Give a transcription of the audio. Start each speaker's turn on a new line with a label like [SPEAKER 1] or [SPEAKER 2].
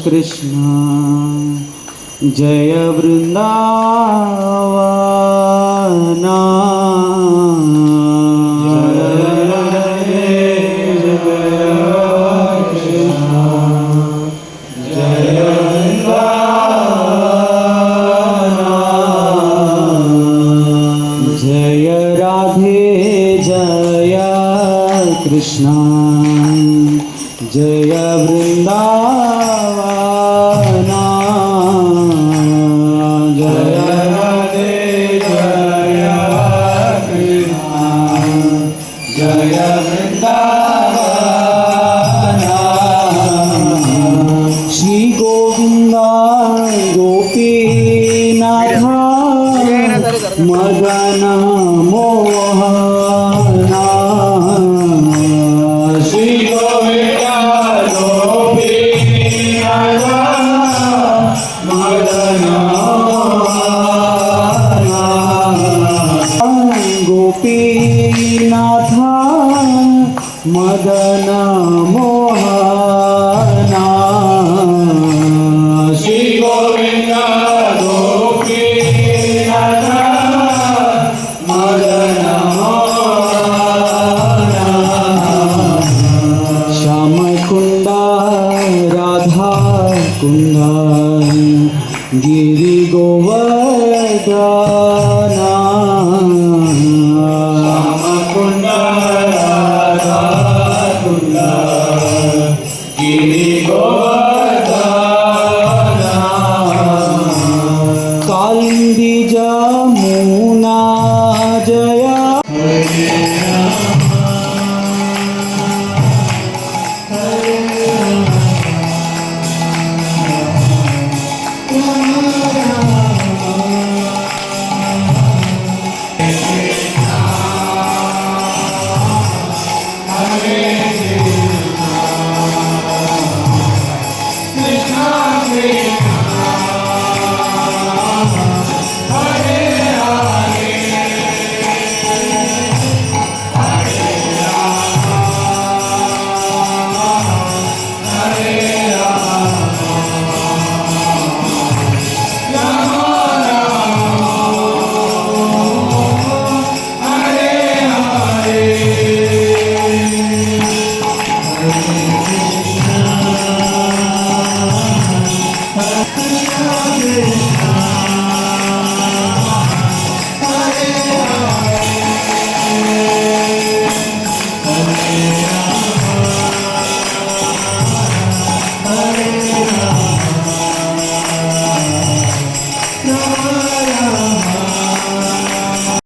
[SPEAKER 1] Krishna Jai वृंदावना Jai Radhe Jai Krishna Jai वृंदावना Jai Radhe Jai Krishna Jai वृंदावना Shri Govind Gopinath Madan Mohana Shri Govind Gopinath Madan Mohana Gopinath Madan Mohana Shri Govind Gopinath Madan Mohana Shyam Kund Radha Kund Giri Govardhana Shyam Kund Radha Kund Giri Govardhana Kalindi Jamuna Jaya
[SPEAKER 2] Hare